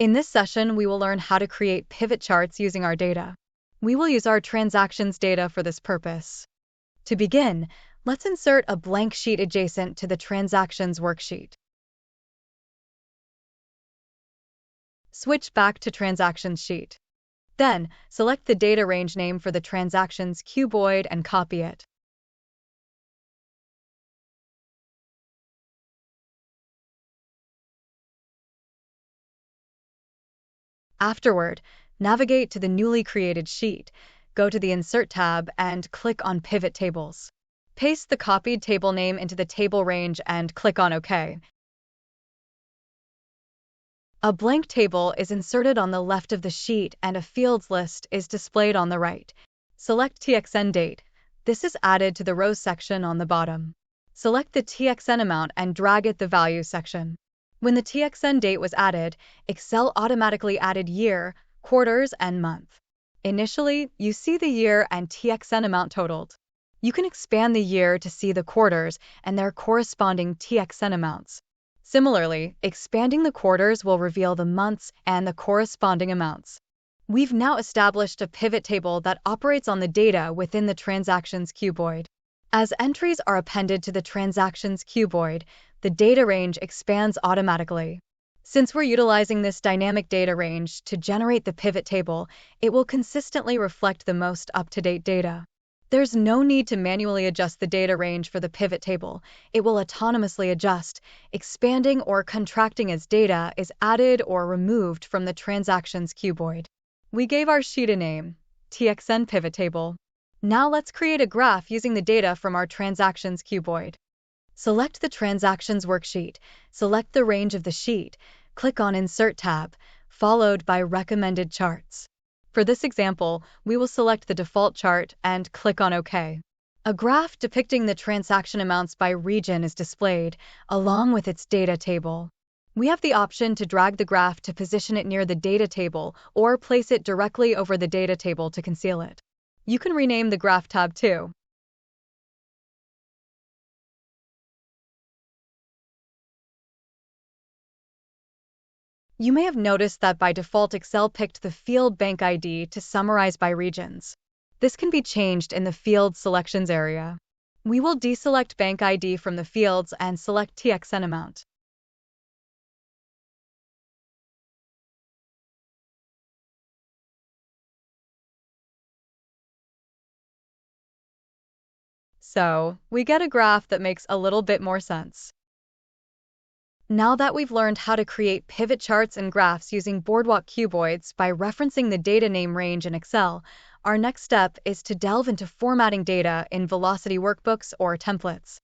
In this session, we will learn how to create pivot charts using our data. We will use our transactions data for this purpose. To begin, let's insert a blank sheet adjacent to the transactions worksheet. Switch back to transactions sheet. Then, select the data range name for the transactions cuboid and copy it. Afterward, navigate to the newly created sheet, go to the Insert tab, and click on Pivot Tables. Paste the copied table name into the table range and click on OK. A blank table is inserted on the left of the sheet and a fields list is displayed on the right. Select TXN date. This is added to the rows section on the bottom. Select the TXN amount and drag it the value section. When the TXN date was added, Excel automatically added year, quarters, and month. Initially, you see the year and TXN amount totaled. You can expand the year to see the quarters and their corresponding TXN amounts. Similarly, expanding the quarters will reveal the months and the corresponding amounts. We've now established a pivot table that operates on the data within the transactions cuboid. As entries are appended to the transactions cuboid, the data range expands automatically. Since we're utilizing this dynamic data range to generate the pivot table, it will consistently reflect the most up-to-date data. There's no need to manually adjust the data range for the pivot table. It will autonomously adjust, expanding or contracting as data is added or removed from the transactions cuboid. We gave our sheet a name, TXN Pivot Table. Now let's create a graph using the data from our transactions cuboid. Select the Transactions worksheet, select the range of the sheet, click on Insert tab, followed by Recommended Charts. For this example, we will select the default chart and click on OK. A graph depicting the transaction amounts by region is displayed, along with its data table. We have the option to drag the graph to position it near the data table or place it directly over the data table to conceal it. You can rename the graph tab too. You may have noticed that by default Excel picked the field Bank ID to summarize by regions. This can be changed in the Field Selections area. We will deselect Bank ID from the fields and select TXN amount. So, we get a graph that makes a little bit more sense. Now that we've learned how to create pivot charts and graphs using Boardwalk cuboids by referencing the data name range in Excel, our next step is to delve into formatting data in Velocity workbooks or templates.